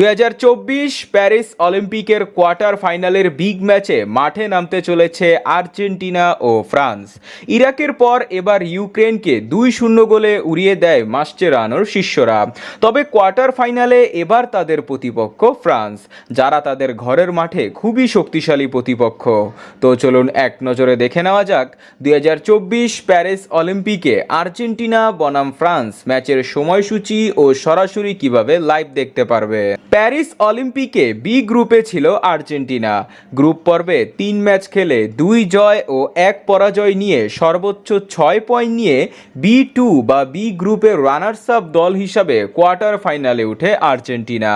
2024 Paris অলিম্পিকের quarter ফাইনালের big ম্যাচে মাঠে নামতে চলেছে আর্জেন্টিনা ও ফ্রান্স। ইরাকের পর এবার ইউক্রেনকে 2-0 গোলে উড়িয়ে দেয় মাসচেরানোর শিষ্যরা। তবে কোয়ার্টার ফাইনালে এবার তাদের প্রতিপক্ষ ফ্রান্স, যারা তাদের ঘরের মাঠে খুবই শক্তিশালী প্রতিপক্ষ। তো চলুন এক নজরে দেখে নেওয়া যাক 2024 প্যারিস অলিম্পিকে আর্জেন্টিনা বনাম ফ্রান্স ম্যাচের সময়সূচি ও সরাসরি কিভাবে লাইভ দেখতে পারবে। প্যারিস অলিম্পিকে বি গ্রুপে ছিল আর্জেন্টিনা। গ্রুপ পর্বে 3 ম্যাচ খেলে 2 জয় ও 1 পরাজয় নিয়ে সর্বোচ্চ 6 পয়েন্ট নিয়ে B2 বা বি গ্রুপের রানার্স আপ দল হিসাবে কোয়ার্টার ফাইনালে উঠে আর্জেন্টিনা।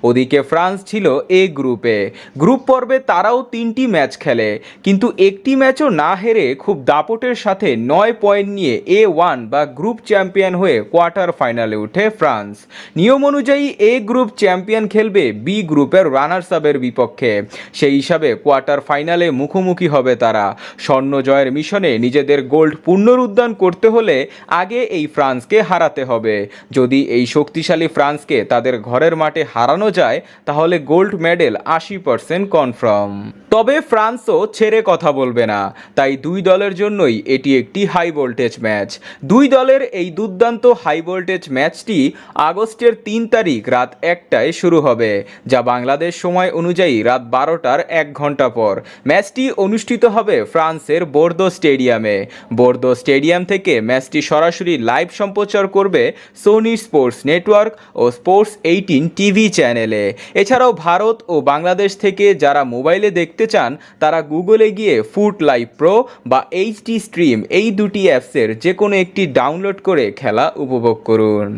ওদিকে ফ্রান্স ছিল এ গ্রুপে। গ্রুপ পর্বে তারাও 3টি ম্যাচ খেলে, কিন্তু একটি ম্যাচও না হেরে খুব দাপটের সাথে 9 পয়েন্ট নিয়ে A1 বা গ্রুপ চ্যাম্পিয়ন হয়ে কোয়ার্টার ফাইনালে উঠে ফ্রান্স। নিয়ম অনুযায়ী এ গ্রুপ চ্যাম্পিয়ন খেলবে বি গ্রুপের রানার্স আপের বিপক্ষে। সেই হিসাবে কোয়ার্টার ফাইনালে মুখোমুখি হবে তারা। স্বর্ণ জয়ের মিশনে নিজেদের গোল্ড পুনরুদ্ধার করতে হলে আগে এই ফ্রান্সকে হারাতে হবে। যদি এই শক্তিশালী ফ্রান্সকে তাদের ঘরের মাঠে হারানো যায় তাহলে গোল্ড মেডেল 80% কনফার্ম। তবে ফ্রান্সও ছেড়ে কথা বলবে না, তাই দুই দলের জন্যই এটি একটি হাই ভোল্টেজ ম্যাচ। দুই দলের এই দুর্দান্ত হাই ভোল্টেজ ম্যাচটি আগস্টের 3 তারিখ রাত 1টায় শুরু হবে, যা বাংলাদেশ সময় অনুযায়ী রাত 12টার 1 ঘন্টা পর। ম্যাচটি অনুষ্ঠিত হবে ফ্রান্সের বোর্দো স্টেডিয়ামে। বোর্দো স্টেডিয়াম থেকে ম্যাচটি সরাসরি লাইভ সম্প্রচার করবে সোনি স্পোর্টস নেটওয়ার্ক ও স্পোর্টস 18 টিভি চ্যানেলে। এছাড়াও ভারত ও বাংলাদেশ থেকে যারা মোবাইলে দেখতে চান তারা গুগলে গিয়ে ফুট লাইভ প্রো বা HD স্ট্রিম এই দুটি অ্যাপসের যে কোনো একটি ডাউনলোড করে খেলা উপভোগ করুন।